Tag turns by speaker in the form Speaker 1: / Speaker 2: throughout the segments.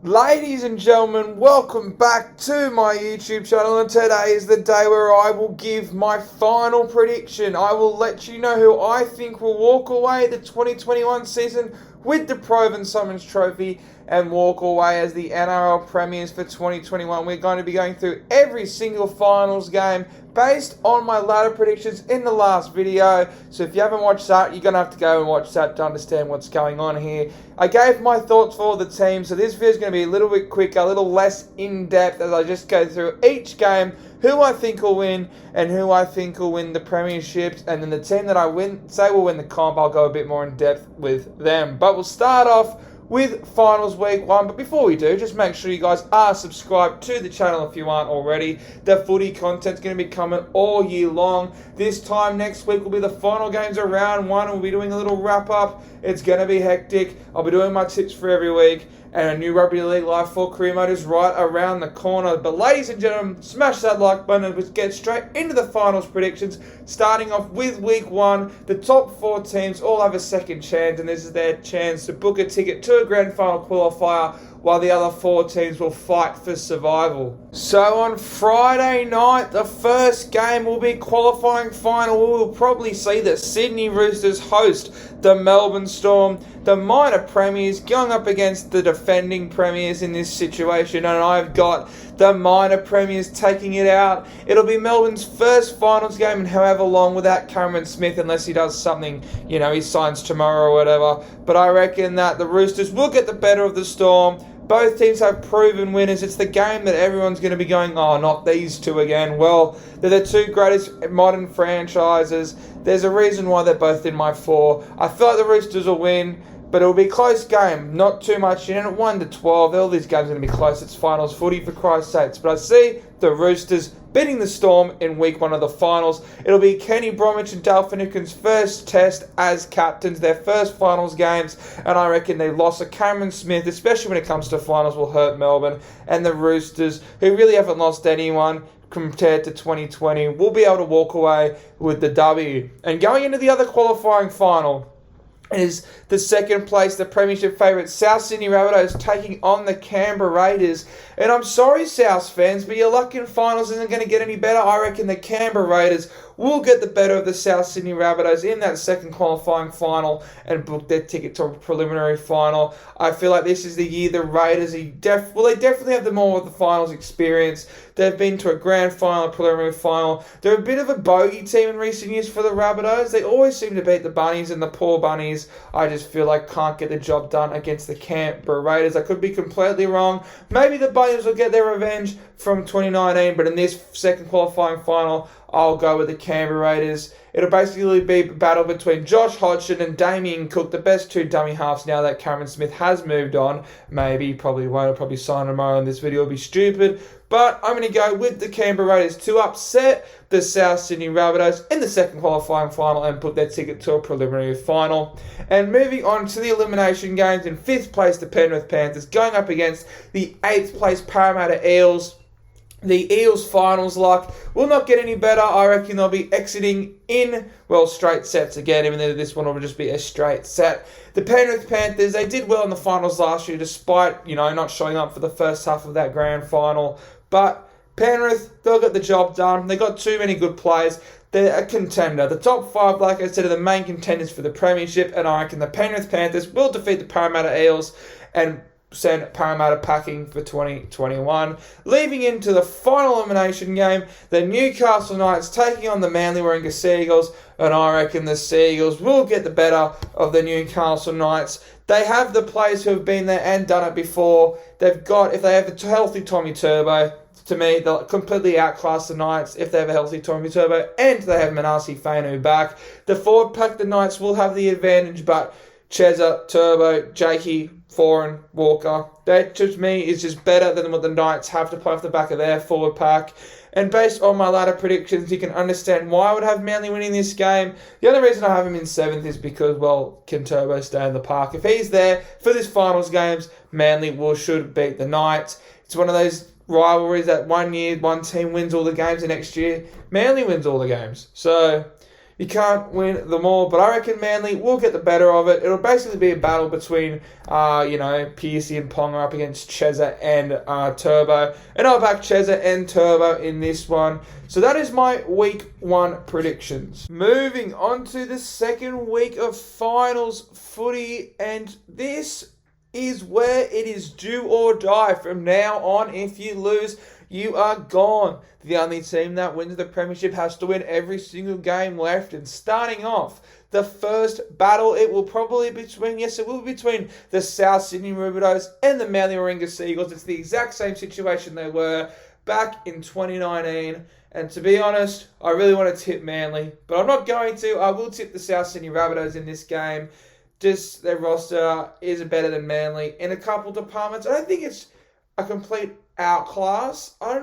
Speaker 1: Ladies and gentlemen, welcome back to my YouTube channel, and today is the day where I will give my final prediction. I will let you know who I think will walk away the 2021 season with the Proven Summons Trophy and walk away as the NRL Premiers for 2021. We're going to be going through every single finals game based on my ladder predictions in the last video. So if you haven't watched that, you're going to have to go and watch that to understand what's going on here. I gave my thoughts for the team, so this video is going to be a little bit quicker, a little less in-depth as I just go through each game, who I think will win and who I think will win the premierships, and then the team that I say will win the comp, I'll go a bit more in depth with them. But we'll start off with finals week 1. But before we do, just make sure you guys are subscribed to the channel if you aren't already. The footy content's going to be coming all year long. This time next week will be the final games of round 1. We'll be doing a little wrap up. It's going to be hectic. I'll be doing my tips for every week. And a new Rugby League Live 4 career mode is right around the corner. But ladies and gentlemen, smash that like button and let's get straight into the finals predictions. Starting off with week 1, the top 4 teams all have a second chance, and this is their chance to book a ticket to a grand final qualifier, while the other 4 teams will fight for survival. So on Friday night, the first game will be qualifying final. We will probably see the Sydney Roosters host the Melbourne Storm, the minor premiers, going up against the defending premiers in this situation, and I've got the minor premiers taking it out. It'll be Melbourne's first finals game in however long without Cameron Smith, unless he does something, he signs tomorrow or whatever. But I reckon that the Roosters will get the better of the Storm. Both teams have proven winners. It's the game that everyone's going to be going, oh, not these two again. Well, they're the 2 greatest modern franchises. There's a reason why they're both in my 4. I feel like the Roosters will win, but it'll be a close game. Not too much in it. 1-12. All these games are going to be close. It's finals footy, for Christ's sakes. But I see the Roosters beating the Storm in week 1 of the finals. It'll be Kenny Bromwich and Dale Finucane's first test as captains, their first finals games, and I reckon the loss of Cameron Smith, especially when it comes to finals, will hurt Melbourne. And the Roosters, who really haven't lost anyone compared to 2020, will be able to walk away with the W. And going into the other qualifying final is the second place, the premiership favourite South Sydney Rabbitohs taking on the Canberra Raiders. And I'm sorry, South fans, but your luck in finals isn't going to get any better. I reckon the Canberra Raiders will get the better of the South Sydney Rabbitohs in that second qualifying final and book their ticket to a preliminary final. I feel like this is the year the Raiders they definitely have the more of the finals experience. They've been to a grand final, a preliminary final. They're a bit of a bogey team in recent years for the Rabbitohs. They always seem to beat the Bunnies, and the poor Bunnies, I just feel like can't get the job done against the Canberra Raiders. I could be completely wrong. Maybe the Bunnies will get their revenge from 2019, but in this second qualifying final, I'll go with the Canberra Raiders. It'll basically be a battle between Josh Hodgson and Damien Cook, the best 2 dummy halves now that Cameron Smith has moved on. Maybe, probably won't. I'll probably sign tomorrow, and this video will be stupid. But I'm going to go with the Canberra Raiders to upset the South Sydney Rabbitohs in the second qualifying final and put their ticket to a preliminary final. And moving on to the elimination games, in 5th place, the Penrith Panthers going up against the 8th place Parramatta Eels. The Eels' finals luck will not get any better. I reckon they'll be exiting in, straight sets again, even though this one will just be a straight set. The Penrith Panthers, they did well in the finals last year despite, not showing up for the first half of that grand final. But Penrith, they'll get the job done. They got too many good players. They're a contender. The top 5, like I said, are the main contenders for the premiership, and I reckon the Penrith Panthers will defeat the Parramatta Eels and send Parramatta packing for 2021. Leaving into the final elimination game, the Newcastle Knights taking on the Manly Warringah Seagulls, and I reckon the Seagulls will get the better of the Newcastle Knights. They have the players who have been there and done it before. If they have a healthy Tommy Turbo, to me, they'll completely outclass the Knights if they have a healthy Tommy Turbo, and they have Manasi Fainu back. The forward pack, the Knights will have the advantage, but Cheza, Turbo, Jakey, Foran, Walker, that to me is just better than what the Knights have to play off the back of their forward pack. And based on my ladder predictions, you can understand why I would have Manly winning this game. The only reason I have him in 7th is because, can Turbo stay in the park? If he's there for this finals games, Manly should beat the Knights. It's one of those rivalries that one year one team wins all the games, the next year Manly wins all the games. So You can't win them all, but I reckon Manly will get the better of it. It'll basically be a battle between, Piercy and Ponga up against Cheza and Turbo. And I'll back Cheza and Turbo in this one. So that is my week 1 predictions. Moving on to the second week of finals footy, and this is where it is do or die. From now on, if you lose, you are gone. The only team that wins the premiership has to win every single game left. And starting off, the first battle, it will be between the South Sydney Rabbitohs and the Manly Warringah Seagulls. It's the exact same situation they were back in 2019. And to be honest, I really want to tip Manly, but I'm not going to. I will tip the South Sydney Rabbitohs in this game. Just their roster is better than Manly in a couple departments. I don't think it's a complete outclass. I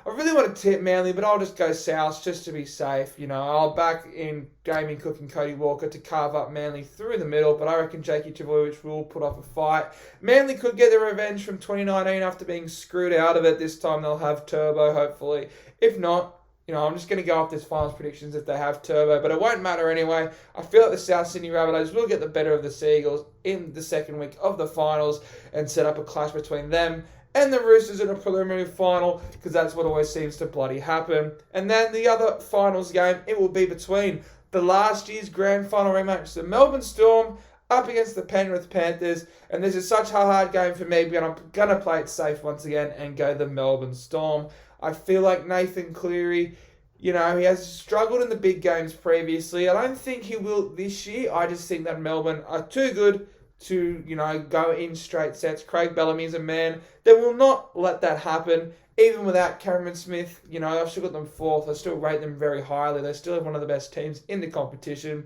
Speaker 1: really want to tip Manly, but I'll just go South just to be safe. I'll back in Damien Cook and Cody Walker to carve up Manly through the middle, but I reckon Jakey Trbojevic will put up a fight. Manly could get their revenge from 2019 after being screwed out of it. This time they'll have Turbo, hopefully. If not, I'm just going to go off this finals predictions if they have Turbo, but it won't matter anyway. I feel like the South Sydney Rabbitohs will get the better of the Seagulls in the second week of the finals and set up a clash between them and the Roosters in a preliminary final, because that's what always seems to bloody happen. And then the other finals game, it will be between the last year's grand final rematch, the Melbourne Storm up against the Penrith Panthers. And this is such a hard game for me, but I'm going to play it safe once again and go the Melbourne Storm. I feel like Nathan Cleary, he has struggled in the big games previously. I don't think he will this year. I just think that Melbourne are too good to, go in straight sets. Craig Bellamy is a man that will not let that happen. Even without Cameron Smith, I've still got them 4th. I still rate them very highly. They still have one of the best teams in the competition.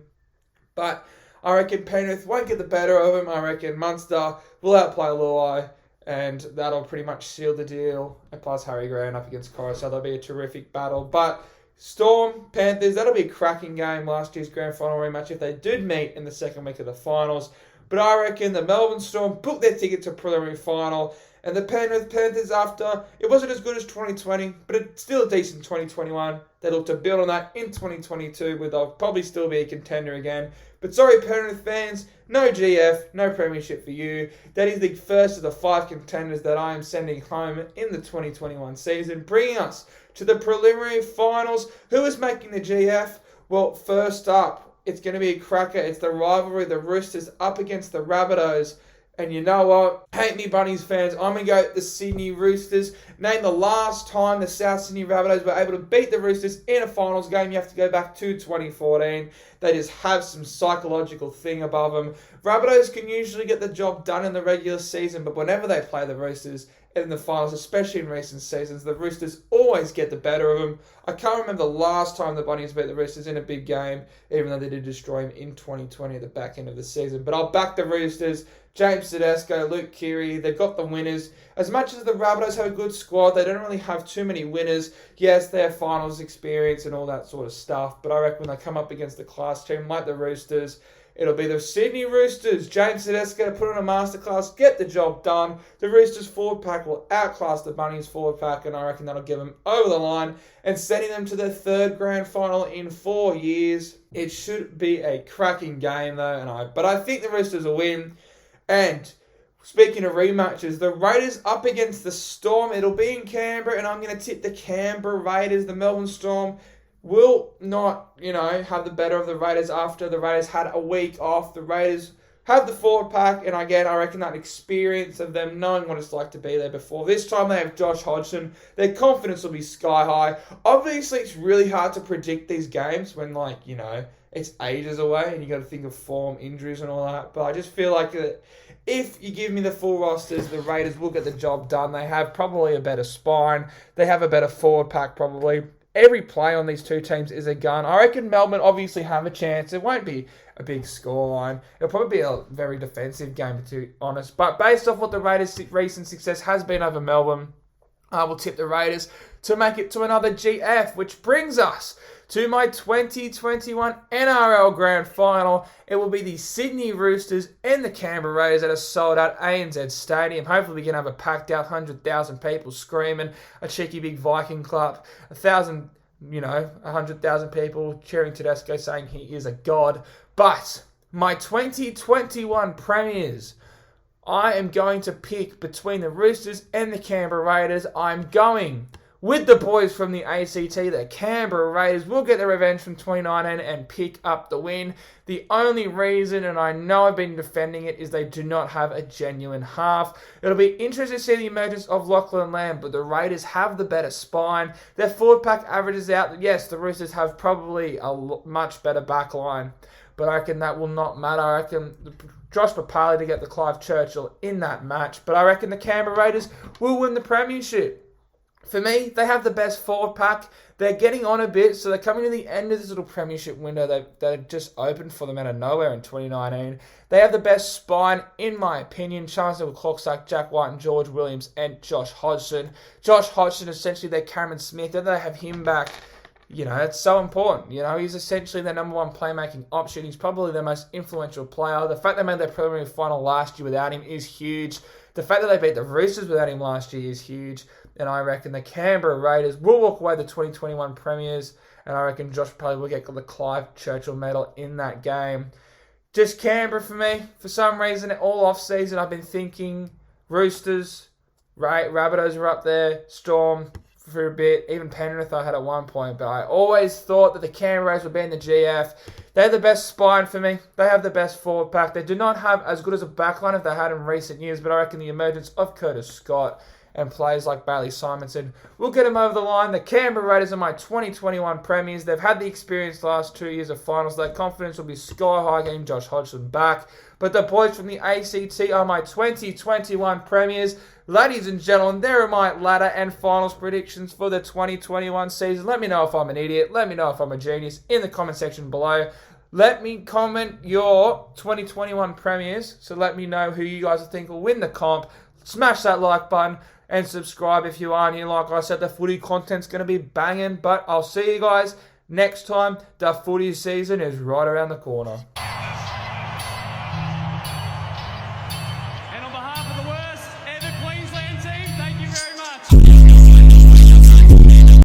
Speaker 1: But I reckon Penrith won't get the better of them. I reckon Munster will outplay Luai, and that'll pretty much seal the deal. And plus Harry Grant up against Coruscant, so that'll be a terrific battle. But Storm, Panthers, that'll be a cracking game. Last year's grand final rematch if they did meet in the second week of the finals. But I reckon the Melbourne Storm booked their ticket to preliminary final, and the Penrith Panthers, after it wasn't as good as 2020, but it's still a decent 2021. They look to build on that in 2022, where they'll probably still be a contender again. But sorry, Penrith fans, no GF, no premiership for you. That is the first of the 5 contenders that I am sending home in the 2021 season, bringing us to the preliminary finals. Who is making the GF? Well, first up, it's going to be a cracker. It's the rivalry, the Roosters up against the Rabbitohs. And you know what? Hate me, Bunnies fans. I'm going to go the Sydney Roosters. Name the last time the South Sydney Rabbitohs were able to beat the Roosters in a finals game. You have to go back to 2014. They just have some psychological thing above them. Rabbitohs can usually get the job done in the regular season, but whenever they play the Roosters in the finals, especially in recent seasons, the Roosters always get the better of them. I can't remember the last time the Bunnies beat the Roosters in a big game, even though they did destroy them in 2020 at the back end of the season. But I'll back the Roosters. James Tedesco, Luke Keary, they've got the winners. As much as the Rabbitohs have a good squad, they don't really have too many winners. Yes, they have finals experience and all that sort of stuff, but I reckon when they come up against a class team like the Roosters, it'll be the Sydney Roosters. James Tedesco put on a masterclass, get the job done. The Roosters forward pack will outclass the Bunnies forward pack, and I reckon that'll give them over the line and sending them to their 3rd grand final in 4 years. It should be a cracking game though, but I think the Roosters will win. And speaking of rematches, the Raiders up against the Storm. It'll be in Canberra, and I'm going to tip the Canberra Raiders. The Melbourne Storm will not, have the better of the Raiders after the Raiders had a week off. The Raiders have the forward pack, and again, I reckon that experience of them knowing what it's like to be there before. This time they have Josh Hodgson. Their confidence will be sky high. Obviously, it's really hard to predict these games when, it's ages away and you got to think of form, injuries and all that. But I just feel like if you give me the full rosters, the Raiders will get the job done. They have probably a better spine. They have a better forward pack probably. Every play on these two teams is a gun. I reckon Melbourne obviously have a chance. It won't be a big scoreline. It'll probably be a very defensive game, to be honest. But based off what the Raiders' recent success has been over Melbourne, I will tip the Raiders to make it to another GF, which brings us to my 2021 NRL Grand Final. It will be the Sydney Roosters and the Canberra Raiders at a sold-out ANZ Stadium. Hopefully we can have a packed-out 100,000 people screaming, a cheeky big Viking clap, 1,000 100,000 people cheering Tedesco, saying he is a god. But my 2021 Premiers, I am going to pick between the Roosters and the Canberra Raiders. I'm going with the boys from the ACT. The Canberra Raiders will get their revenge from 2019 and pick up the win. The only reason, and I know I've been defending it, is they do not have a genuine half. It'll be interesting to see the emergence of Lachlan Lamb, but the Raiders have the better spine. Their forward pack averages out. Yes, the Roosters have probably a much better back line, but I reckon that will not matter. I reckon Josh Papali to get the Clive Churchill in that match, but I reckon the Canberra Raiders will win the premiership. For me, they have the best forward pack. They're getting on a bit, so they're coming to the end of this little premiership window that just opened for them out of nowhere in 2019. They have the best spine, in my opinion. Chancellor Clocksack, Jack White, and George Williams, and Josh Hodgson. Josh Hodgson, essentially their Cameron Smith. Then they have him back. It's so important. He's essentially their number one playmaking option. He's probably their most influential player. The fact they made their preliminary final last year without him is huge. The fact that they beat the Roosters without him last year is huge. And I reckon the Canberra Raiders will walk away the 2021 Premiers. And I reckon Josh probably will get the Clive Churchill medal in that game. Just Canberra for me. For some reason, all off-season, I've been thinking Roosters, Rabbitohs are up there, Storm for a bit. Even Penrith I had at one point. But I always thought that the Canberra Raiders would be in the GF. They have the best spine for me. They have the best forward pack. They do not have as good as a backline as they had in recent years. But I reckon the emergence of Curtis Scott and players like Bailey Simonson will get them over the line. The Canberra Raiders are my 2021 Premiers. They've had the experience the last 2 years of finals. Their confidence will be sky high getting Josh Hodgson back. But the boys from the ACT are my 2021 Premiers. Ladies and gentlemen, there are my ladder and finals predictions for the 2021 season. Let me know if I'm an idiot. Let me know if I'm a genius in the comment section below. Let me comment your 2021 Premiers. So let me know who you guys think will win the comp. Smash that like button and subscribe if you are new. Like I said, the footy content's going to be banging. But I'll see you guys next time. The footy season is right around the corner.